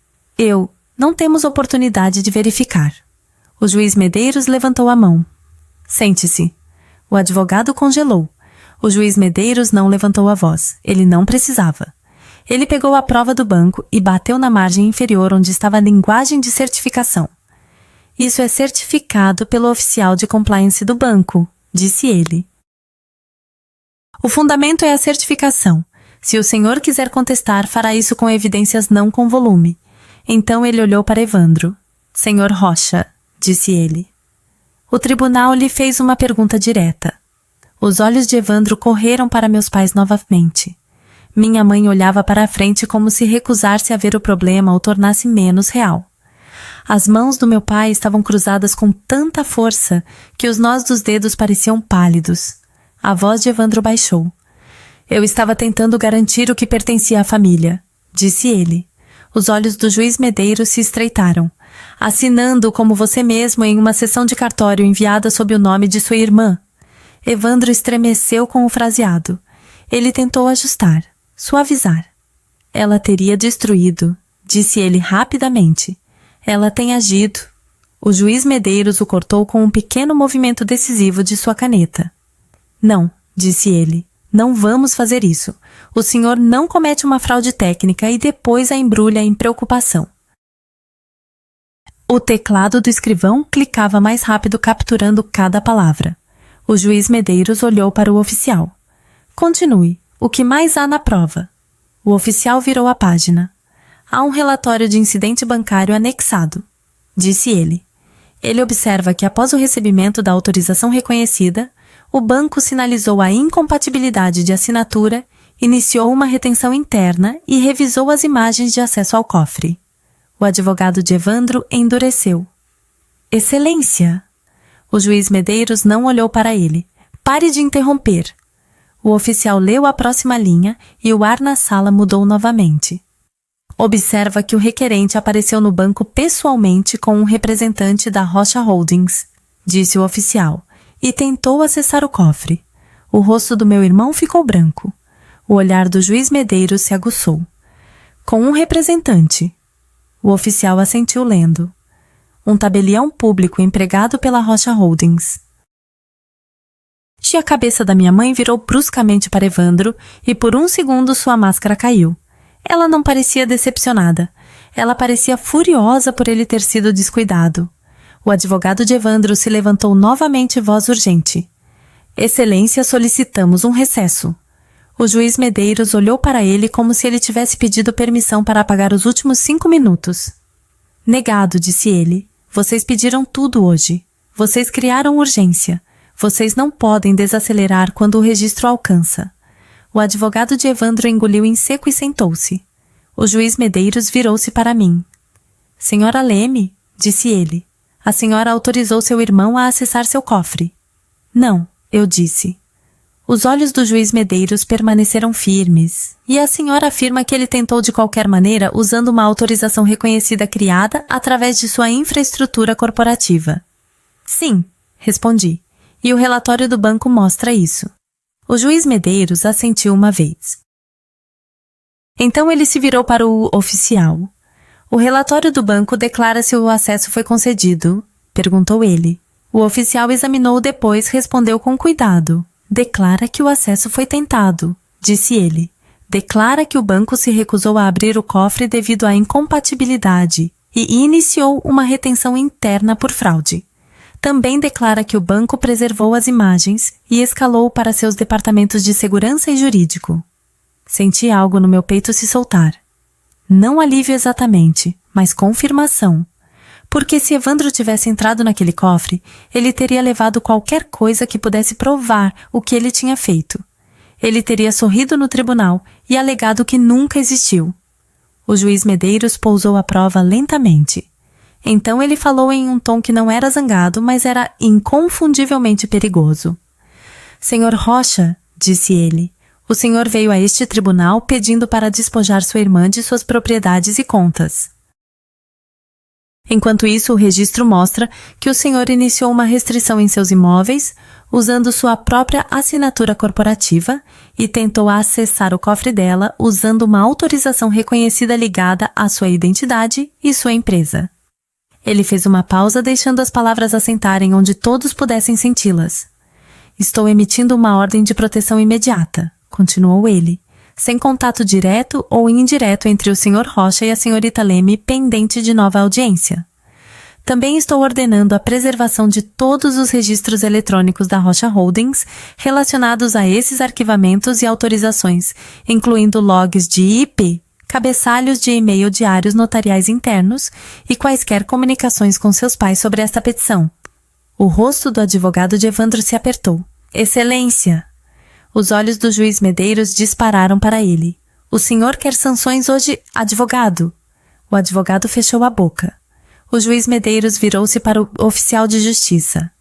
Speaker 1: Não temos oportunidade de verificar. O juiz Medeiros levantou a mão. Sente-se. O advogado congelou. O juiz Medeiros não levantou a voz. Ele não precisava. Ele pegou a prova do banco e bateu na margem inferior onde estava a linguagem de certificação. Isso é certificado pelo oficial de compliance do banco, disse ele. O fundamento é a certificação. Se o senhor quiser contestar, fará isso com evidências, não com volume. Então ele olhou para Evandro. Senhor Rocha, disse ele. O tribunal lhe fez uma pergunta direta. Os olhos de Evandro correram para meus pais novamente. Minha mãe olhava para a frente como se recusar-se a ver o problema o tornasse menos real. As mãos do meu pai estavam cruzadas com tanta força que os nós dos dedos pareciam pálidos. A voz de Evandro baixou. Eu estava tentando garantir o que pertencia à família, disse ele. Os olhos do juiz Medeiros se estreitaram. Assinando como você mesmo em uma sessão de cartório enviada sob o nome de sua irmã. Evandro estremeceu com o fraseado. Ele tentou ajustar, suavizar. Ela teria destruído, disse ele rapidamente. Ela tem agido. O juiz Medeiros o cortou com um pequeno movimento decisivo de sua caneta. Não, disse ele. Não vamos fazer isso. O senhor não comete uma fraude técnica e depois a embrulha em preocupação. O teclado do escrivão clicava mais rápido, capturando cada palavra. O juiz Medeiros olhou para o oficial. Continue. O que mais há na prova? O oficial virou a página. Há um relatório de incidente bancário anexado, disse ele. Ele observa que após o recebimento da autorização reconhecida, o banco sinalizou a incompatibilidade de assinatura, iniciou uma retenção interna e revisou as imagens de acesso ao cofre. O advogado de Evandro endureceu. Excelência! O juiz Medeiros não olhou para ele. Pare de interromper. O oficial leu a próxima linha e o ar na sala mudou novamente. Observa que o requerente apareceu no banco pessoalmente com um representante da Rocha Holdings, disse o oficial, e tentou acessar o cofre. O rosto do meu irmão ficou branco. O olhar do juiz Medeiros se aguçou. Com um representante. O oficial assentiu lendo. Um tabelião público empregado pela Rocha Holdings. A cabeça da minha mãe virou bruscamente para Evandro e por um segundo sua máscara caiu. Ela não parecia decepcionada. Ela parecia furiosa por ele ter sido descuidado. O advogado de Evandro se levantou novamente, voz urgente. Excelência, solicitamos um recesso. O juiz Medeiros olhou para ele como se ele tivesse pedido permissão para apagar os últimos 5 minutos. Negado, disse ele. Vocês pediram tudo hoje. Vocês criaram urgência. Vocês não podem desacelerar quando o registro alcança. O advogado de Evandro engoliu em seco e sentou-se. O juiz Medeiros virou-se para mim. Senhora Leme, disse ele, a senhora autorizou seu irmão a acessar seu cofre. Não, eu disse. Os olhos do juiz Medeiros permaneceram firmes, e a senhora afirma que ele tentou de qualquer maneira usando uma autorização reconhecida criada através de sua infraestrutura corporativa. Sim, respondi, e o relatório do banco mostra isso. O juiz Medeiros assentiu uma vez. Então ele se virou para o oficial. O relatório do banco declara se o acesso foi concedido, perguntou ele. O oficial examinou depois, respondeu com cuidado. Declara que o acesso foi tentado, disse ele. Declara que o banco se recusou a abrir o cofre devido à incompatibilidade e iniciou uma retenção interna por fraude. Também declara que o banco preservou as imagens e escalou para seus departamentos de segurança e jurídico. Senti algo no meu peito se soltar. Não alívio exatamente, mas confirmação. Porque se Evandro tivesse entrado naquele cofre, ele teria levado qualquer coisa que pudesse provar o que ele tinha feito. Ele teria sorrido no tribunal e alegado que nunca existiu. O juiz Medeiros pousou a prova lentamente. Então ele falou em um tom que não era zangado, mas era inconfundivelmente perigoso. Senhor Rocha, disse ele, o senhor veio a este tribunal pedindo para despojar sua irmã de suas propriedades e contas. Enquanto isso, o registro mostra que o senhor iniciou uma restrição em seus imóveis, usando sua própria assinatura corporativa e tentou acessar o cofre dela usando uma autorização reconhecida ligada à sua identidade e sua empresa. Ele fez uma pausa deixando as palavras assentarem onde todos pudessem senti-las. Estou emitindo uma ordem de proteção imediata, continuou ele, sem contato direto ou indireto entre o Sr. Rocha e a Srta. Leme pendente de nova audiência. Também estou ordenando a preservação de todos os registros eletrônicos da Rocha Holdings relacionados a esses arquivamentos e autorizações, incluindo logs de IP, cabeçalhos de e-mail diários notariais internos e quaisquer comunicações com seus pais sobre esta petição. O rosto do advogado de Evandro se apertou. Excelência! Os olhos do juiz Medeiros dispararam para ele. O senhor quer sanções hoje, advogado? O advogado fechou a boca. O juiz Medeiros virou-se para o oficial de justiça.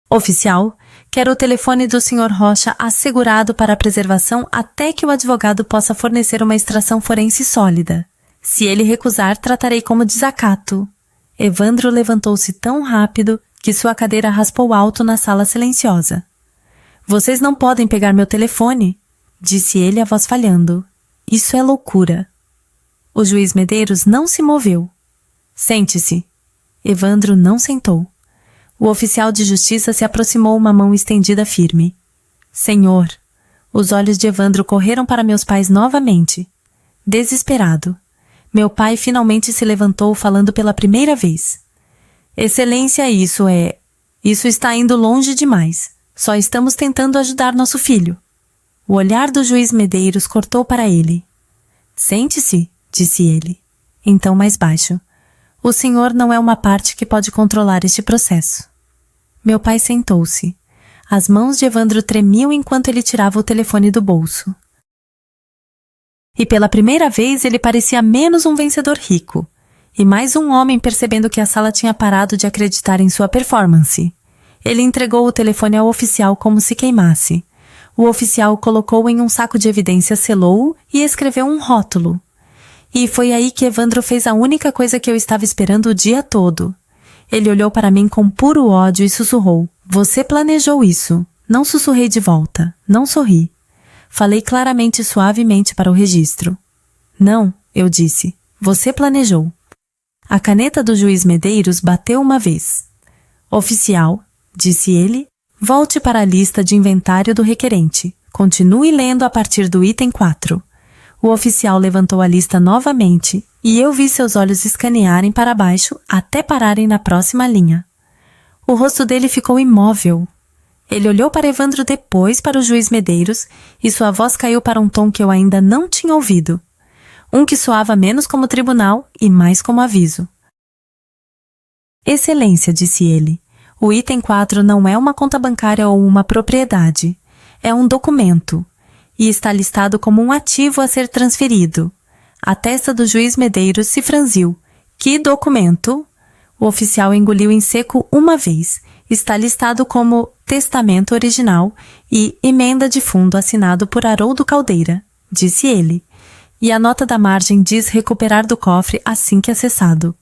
Speaker 1: Oficial, quero o telefone do Sr. Rocha assegurado para a preservação até que o advogado possa fornecer uma extração forense sólida. Se ele recusar, tratarei como desacato. Evandro levantou-se tão rápido que sua cadeira raspou alto na sala silenciosa. Vocês não podem pegar meu telefone, disse ele, a voz falhando. Isso é loucura. O juiz Medeiros não se moveu. Sente-se. Evandro não sentou. O oficial de justiça se aproximou, uma mão estendida firme. Senhor. Os olhos de Evandro correram para meus pais novamente. Desesperado. Meu pai finalmente se levantou, falando pela primeira vez. Excelência, Isso está indo longe demais. Só estamos tentando ajudar nosso filho. O olhar do juiz Medeiros cortou para ele. Sente-se, disse ele. Então mais baixo. O senhor não é uma parte que pode controlar este processo. Meu pai sentou-se. As mãos de Evandro tremiam enquanto ele tirava o telefone do bolso. E pela primeira vez ele parecia menos um vencedor rico, e mais um homem percebendo que a sala tinha parado de acreditar em sua performance. Ele entregou o telefone ao oficial como se queimasse. O oficial o colocou em um saco de evidências, selou-o e escreveu um rótulo. E foi aí que Evandro fez a única coisa que eu estava esperando o dia todo. Ele olhou para mim com puro ódio e sussurrou: "Você planejou isso." Não sussurrei de volta, não sorri. Falei claramente e suavemente para o registro. "Não", eu disse, "você planejou." A caneta do juiz Medeiros bateu uma vez. "Oficial", disse ele, "volte para a lista de inventário do requerente. Continue lendo a partir do item 4. O oficial levantou a lista novamente e eu vi seus olhos escanearem para baixo até pararem na próxima linha. O rosto dele ficou imóvel. Ele olhou para Evandro, depois para o juiz Medeiros, e sua voz caiu para um tom que eu ainda não tinha ouvido. Um que soava menos como tribunal e mais como aviso. "Excelência", disse ele, "o item 4 não é uma conta bancária ou uma propriedade. É um documento, e está listado como um ativo a ser transferido." A testa do juiz Medeiros se franziu. "Que documento?" O oficial engoliu em seco uma vez. "Está listado como testamento original e emenda de fundo assinado por Haroldo Caldeira", disse ele. "E a nota da margem diz recuperar do cofre assim que acessado."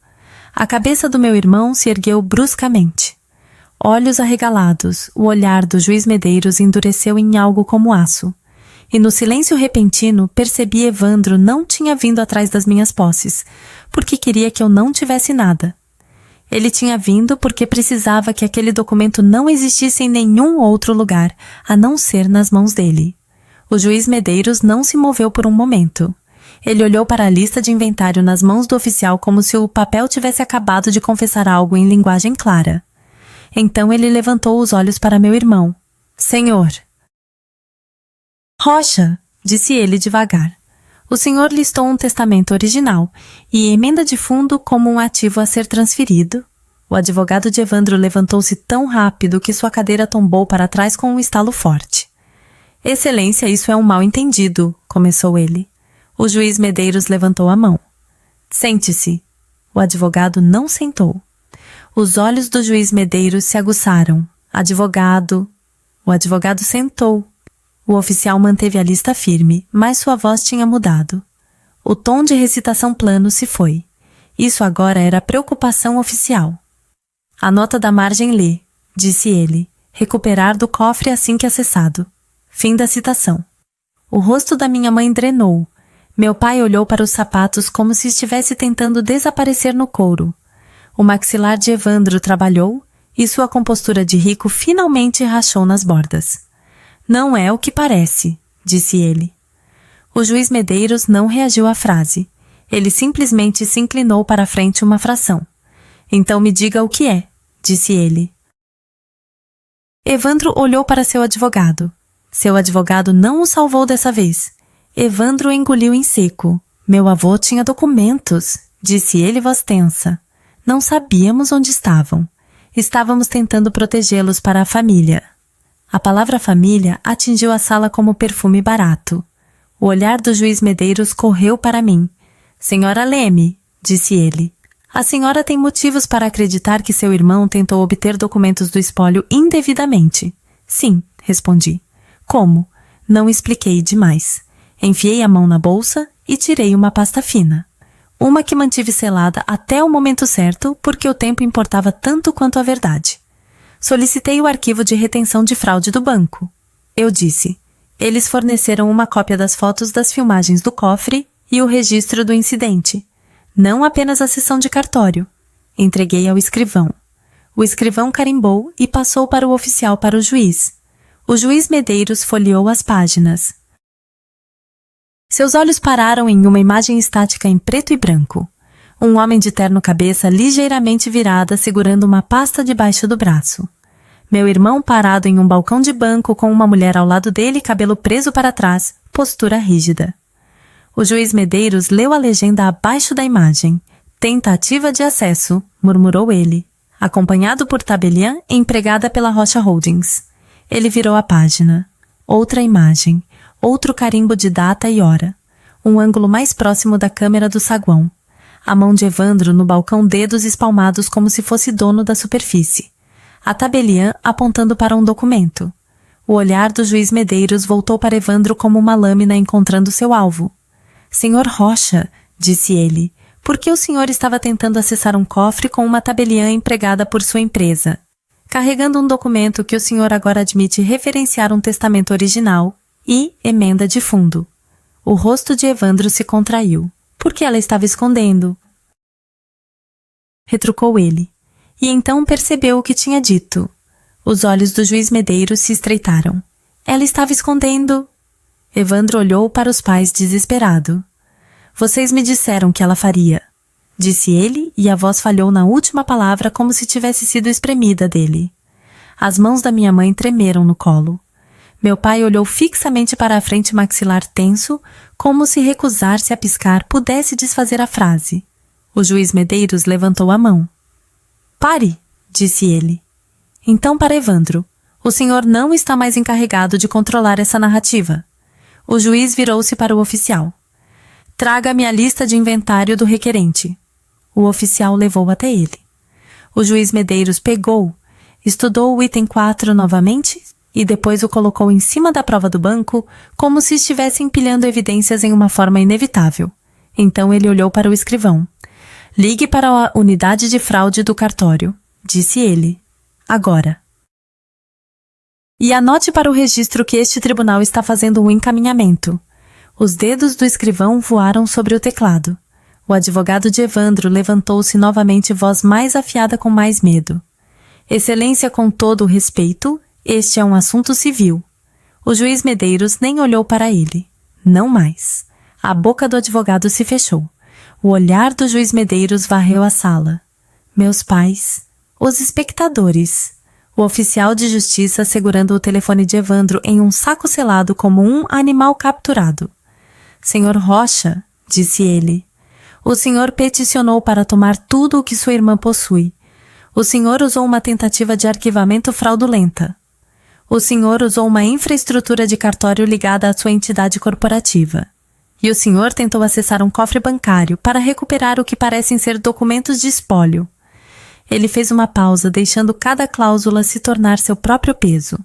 Speaker 1: A cabeça do meu irmão se ergueu bruscamente. Olhos arregalados, o olhar do juiz Medeiros endureceu em algo como aço. E no silêncio repentino percebi Evandro não tinha vindo atrás das minhas posses, porque queria que eu não tivesse nada. Ele tinha vindo porque precisava que aquele documento não existisse em nenhum outro lugar, a não ser nas mãos dele. O juiz Medeiros não se moveu por um momento. Ele olhou para a lista de inventário nas mãos do oficial como se o papel tivesse acabado de confessar algo em linguagem clara. Então ele levantou os olhos para meu irmão. "Senhor." "Rocha", disse ele devagar. "O senhor listou um testamento original e emenda de fundo como um ativo a ser transferido." O advogado de Evandro levantou-se tão rápido que sua cadeira tombou para trás com um estalo forte. "Excelência, isso é um mal-entendido", começou ele. O juiz Medeiros levantou a mão. "Sente-se." O advogado não sentou. Os olhos do juiz Medeiros se aguçaram. "Advogado." O advogado sentou. O oficial manteve a lista firme, mas sua voz tinha mudado. O tom de recitação plano se foi. Isso agora era preocupação oficial. "A nota da margem lê", disse ele, "recuperar do cofre assim que acessado." Fim da citação. O rosto da minha mãe drenou. Meu pai olhou para os sapatos como se estivesse tentando desaparecer no couro. O maxilar de Evandro trabalhou e sua compostura de rico finalmente rachou nas bordas. "Não é o que parece", disse ele. O juiz Medeiros não reagiu à frase. Ele simplesmente se inclinou para a frente uma fração. "Então me diga o que é", disse ele. Evandro olhou para seu advogado. Seu advogado não o salvou dessa vez. Evandro engoliu em seco. "Meu avô tinha documentos", disse ele voz tensa. "Não sabíamos onde estavam. Estávamos tentando protegê-los para a família." A palavra família atingiu a sala como perfume barato. O olhar do juiz Medeiros correu para mim. "Senhora Leme", disse ele, "a senhora tem motivos para acreditar que seu irmão tentou obter documentos do espólio indevidamente." "Sim", respondi. "Como?" Não expliquei demais. Enfiei a mão na bolsa e tirei uma pasta fina. Uma que mantive selada até o momento certo, porque o tempo importava tanto quanto a verdade. Solicitei o arquivo de retenção de fraude do banco. Eu disse. Eles forneceram uma cópia das fotos das filmagens do cofre e o registro do incidente. Não apenas a sessão de cartório. Entreguei ao escrivão. O escrivão carimbou e passou para o oficial para o juiz. O juiz Medeiros folheou as páginas. Seus olhos pararam em uma imagem estática em preto e branco. Um homem de terno cabeça ligeiramente virada segurando uma pasta debaixo do braço. Meu irmão parado em um balcão de banco com uma mulher ao lado dele, cabelo preso para trás, postura rígida. O juiz Medeiros leu a legenda abaixo da imagem. "Tentativa de acesso", murmurou ele, acompanhado por Tabelian, empregada pela Rocha Holdings. Ele virou a página. Outra imagem. Outro carimbo de data e hora. Um ângulo mais próximo da câmera do saguão. A mão de Evandro no balcão, dedos espalmados como se fosse dono da superfície. A Tabelian apontando para um documento. O olhar do juiz Medeiros voltou para Evandro como uma lâmina encontrando seu alvo. "Senhor Rocha", disse ele, por que o senhor estava tentando acessar um cofre com uma tabeliã empregada por sua empresa, carregando um documento que o senhor agora admite referenciar um testamento original e emenda de fundo? O rosto de Evandro se contraiu. Por que ela estava escondendo? Retrucou ele. E então percebeu o que tinha dito. Os olhos do juiz Medeiros se estreitaram. Ela estava escondendo. Evandro olhou para os pais desesperado. Vocês me disseram que ela faria, disse ele, e a voz falhou na última palavra como se tivesse sido espremida dele. As mãos da minha mãe tremeram no colo. Meu pai olhou fixamente para a frente maxilar tenso, como se recusar-se a piscar pudesse desfazer a frase. O juiz Medeiros levantou a mão. Pare, disse ele. Então para Evandro. O senhor não está mais encarregado de controlar essa narrativa. O juiz virou-se para o oficial. Traga-me a lista de inventário do requerente. O oficial levou até ele. O juiz Medeiros pegou, estudou o item 4 novamente e depois o colocou em cima da prova do banco, como se estivesse empilhando evidências em uma forma inevitável. Então ele olhou para o escrivão. Ligue para a unidade de fraude do cartório, disse ele. Agora. E anote para o registro que este tribunal está fazendo um encaminhamento. Os dedos do escrivão voaram sobre o teclado. O advogado de Evandro levantou-se novamente, voz mais afiada com mais medo. Excelência, com todo o respeito, este é um assunto civil. O juiz Medeiros nem olhou para ele. Não mais. A boca do advogado se fechou. O olhar do juiz Medeiros varreu a sala. Meus pais. Os espectadores. O oficial de justiça segurando o telefone de Evandro em um saco selado como um animal capturado. Senhor Rocha, disse ele, o senhor peticionou para tomar tudo o que sua irmã possui. O senhor usou uma tentativa de arquivamento fraudulenta. O senhor usou uma infraestrutura de cartório ligada à sua entidade corporativa. E o senhor tentou acessar um cofre bancário para recuperar o que parecem ser documentos de espólio. Ele fez uma pausa, deixando cada cláusula se tornar seu próprio peso.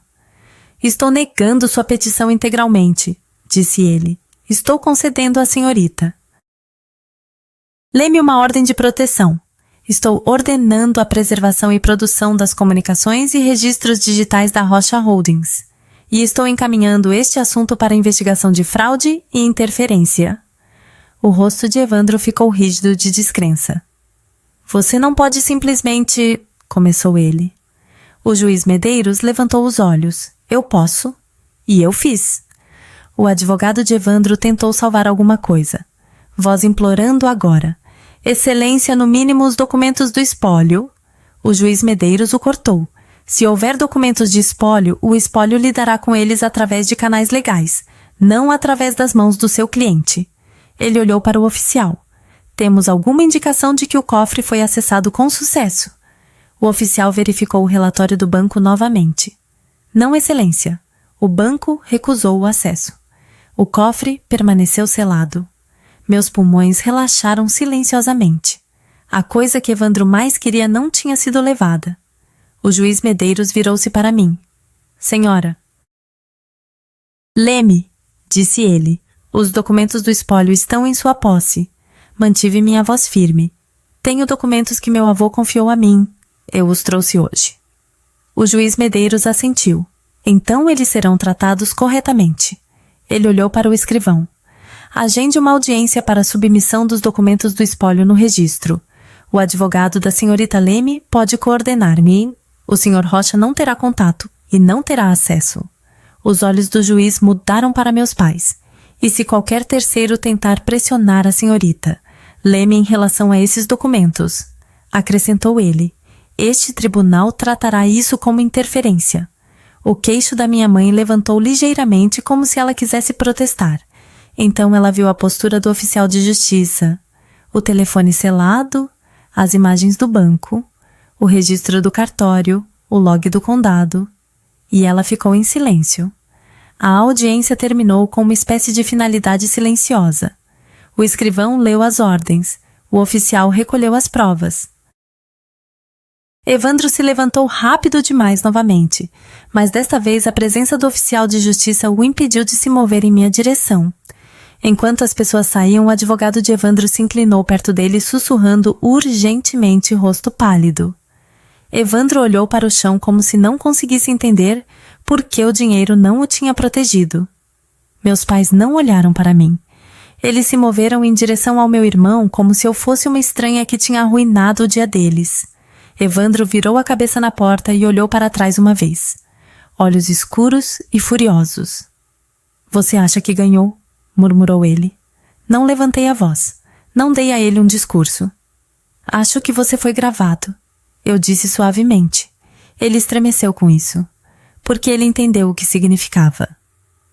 Speaker 1: Estou negando sua petição integralmente, disse ele. Estou concedendo à senhorita. Lê-me uma ordem de proteção. Estou ordenando a preservação e produção das comunicações e registros digitais da Rocha Holdings. E estou encaminhando este assunto para investigação de fraude e interferência. O rosto de Evandro ficou rígido de descrença. Você não pode simplesmente... começou ele. O juiz Medeiros levantou os olhos. Eu posso. E eu fiz. O advogado de Evandro tentou salvar alguma coisa. Voz implorando agora. Excelência, no mínimo os documentos do espólio. O juiz Medeiros o cortou. Se houver documentos de espólio, o espólio lidará com eles através de canais legais, não através das mãos do seu cliente. Ele olhou para o oficial. Temos alguma indicação de que o cofre foi acessado com sucesso. O oficial verificou o relatório do banco novamente. Não, excelência. O banco recusou o acesso. O cofre permaneceu selado. Meus pulmões relaxaram silenciosamente. A coisa que Evandro mais queria não tinha sido levada. O juiz Medeiros virou-se para mim. Senhora. Leme, disse ele. Os documentos do espólio estão em sua posse. Mantive minha voz firme. Tenho documentos que meu avô confiou a mim. Eu os trouxe hoje. O juiz Medeiros assentiu. Então eles serão tratados corretamente. Ele olhou para o escrivão. Agende uma audiência para a submissão dos documentos do espólio no registro. O advogado da senhorita Leme pode coordenar-me. O senhor Rocha não terá contato e não terá acesso. Os olhos do juiz mudaram para meus pais. E se qualquer terceiro tentar pressionar a senhorita Leme em relação a esses documentos, acrescentou ele, este tribunal tratará isso como interferência. O queixo da minha mãe levantou ligeiramente como se ela quisesse protestar. Então ela viu a postura do oficial de justiça, o telefone selado, as imagens do banco, o registro do cartório, o log do condado, e ela ficou em silêncio. A audiência terminou com uma espécie de finalidade silenciosa. O escrivão leu as ordens, o oficial recolheu as provas. Evandro se levantou rápido demais novamente, mas desta vez a presença do oficial de justiça o impediu de se mover em minha direção. Enquanto as pessoas saíam, o advogado de Evandro se inclinou perto dele, sussurrando urgentemente, rosto pálido. Evandro olhou para o chão como se não conseguisse entender por que o dinheiro não o tinha protegido. Meus pais não olharam para mim. Eles se moveram em direção ao meu irmão como se eu fosse uma estranha que tinha arruinado o dia deles. Evandro virou a cabeça na porta e olhou para trás uma vez. Olhos escuros e furiosos. Você acha que ganhou? Murmurou ele. Não levantei a voz. Não dei a ele um discurso. Acho que você foi gravado. Eu disse suavemente. Ele estremeceu com isso, porque ele entendeu o que significava.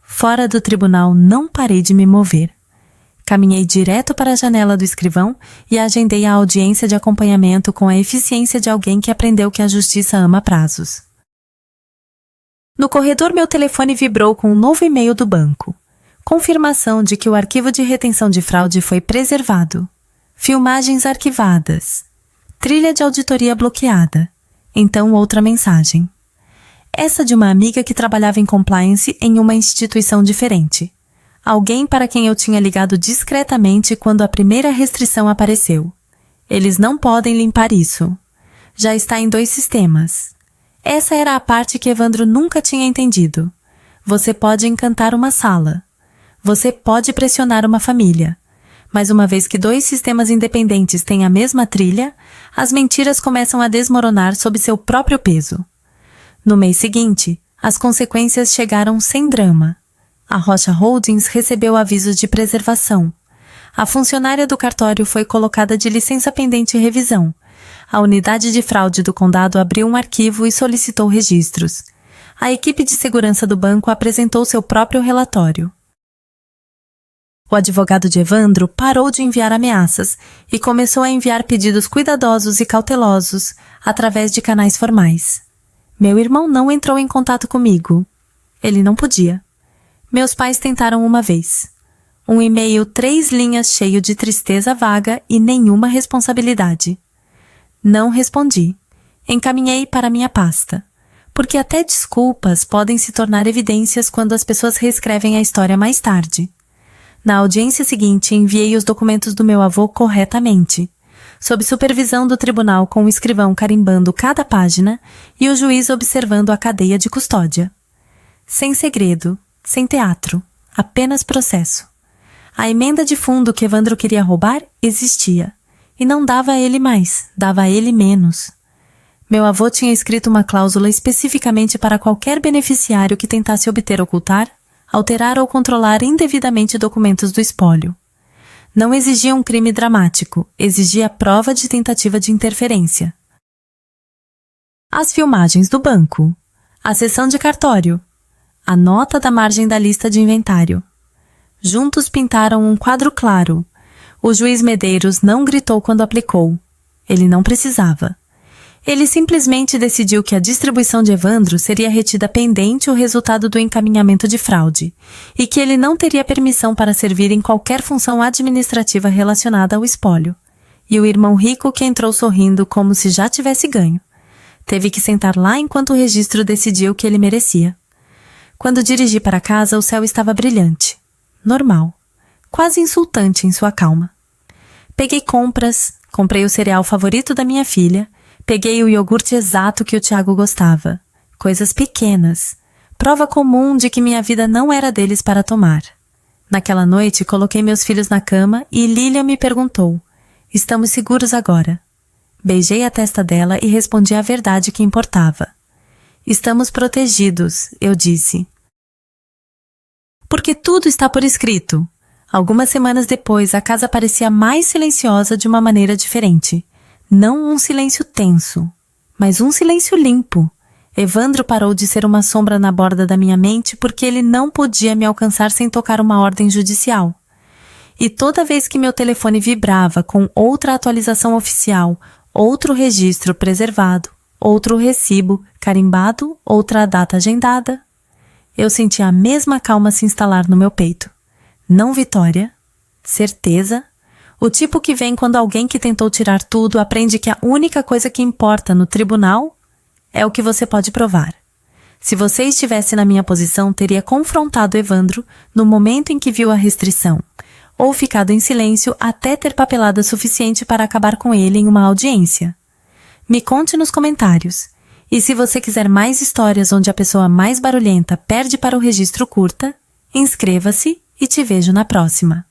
Speaker 1: Fora do tribunal, não parei de me mover. Caminhei direto para a janela do escrivão e agendei a audiência de acompanhamento com a eficiência de alguém que aprendeu que a justiça ama prazos. No corredor, meu telefone vibrou com um novo e-mail do banco. Confirmação de que o arquivo de retenção de fraude foi preservado. Filmagens arquivadas. Trilha de auditoria bloqueada. Então outra mensagem. Essa de uma amiga que trabalhava em compliance em uma instituição diferente. Alguém para quem eu tinha ligado discretamente quando a primeira restrição apareceu. Eles não podem limpar isso. Já está em 2 sistemas. Essa era a parte que Evandro nunca tinha entendido. Você pode encantar uma sala. Você pode pressionar uma família. Mas uma vez que 2 sistemas independentes têm a mesma trilha, as mentiras começam a desmoronar sob seu próprio peso. No mês seguinte, as consequências chegaram sem drama. A Rocha Holdings recebeu avisos de preservação. A funcionária do cartório foi colocada de licença pendente revisão. A unidade de fraude do condado abriu um arquivo e solicitou registros. A equipe de segurança do banco apresentou seu próprio relatório. O advogado de Evandro parou de enviar ameaças e começou a enviar pedidos cuidadosos e cautelosos através de canais formais. Meu irmão não entrou em contato comigo. Ele não podia. Meus pais tentaram uma vez. Um e-mail 3 linhas cheio de tristeza vaga e nenhuma responsabilidade. Não respondi. Encaminhei para minha pasta. Porque até desculpas podem se tornar evidências quando as pessoas reescrevem a história mais tarde. Na audiência seguinte, enviei os documentos do meu avô corretamente, sob supervisão do tribunal com o escrivão carimbando cada página e o juiz observando a cadeia de custódia. Sem segredo, sem teatro, apenas processo. A emenda de fundo que Evandro queria roubar existia, e não dava a ele mais, dava a ele menos. Meu avô tinha escrito uma cláusula especificamente para qualquer beneficiário que tentasse obter, ocultar, alterar ou controlar indevidamente documentos do espólio. Não exigia um crime dramático, exigia prova de tentativa de interferência. As filmagens do banco, a sessão de cartório, a nota da margem da lista de inventário. Juntos pintaram um quadro claro. O juiz Medeiros não gritou quando aplicou. Ele não precisava. Ele simplesmente decidiu que a distribuição de Evandro seria retida pendente o resultado do encaminhamento de fraude, e que ele não teria permissão para servir em qualquer função administrativa relacionada ao espólio. E o irmão rico, que entrou sorrindo como se já tivesse ganho, teve que sentar lá enquanto o registro decidia o que ele merecia. Quando dirigi para casa, o céu estava brilhante. Normal. Quase insultante em sua calma. Peguei compras, comprei o cereal favorito da minha filha, peguei o iogurte exato que o Tiago gostava. Coisas pequenas. Prova comum de que minha vida não era deles para tomar. Naquela noite, coloquei meus filhos na cama e Lilian me perguntou: estamos seguros agora? Beijei a testa dela e respondi a verdade que importava. Estamos protegidos, eu disse. Porque tudo está por escrito. Algumas semanas depois, a casa parecia mais silenciosa de uma maneira diferente. Não um silêncio tenso, mas um silêncio limpo. Evandro parou de ser uma sombra na borda da minha mente porque ele não podia me alcançar sem tocar uma ordem judicial. E toda vez que meu telefone vibrava com outra atualização oficial, outro registro preservado, outro recibo carimbado, outra data agendada, eu sentia a mesma calma se instalar no meu peito. Não vitória, certeza, o tipo que vem quando alguém que tentou tirar tudo aprende que a única coisa que importa no tribunal é o que você pode provar. Se você estivesse na minha posição, teria confrontado Evandro no momento em que viu a restrição, ou ficado em silêncio até ter papelada suficiente para acabar com ele em uma audiência. Me conte nos comentários. E se você quiser mais histórias onde a pessoa mais barulhenta perde para o registro curta, inscreva-se e te vejo na próxima.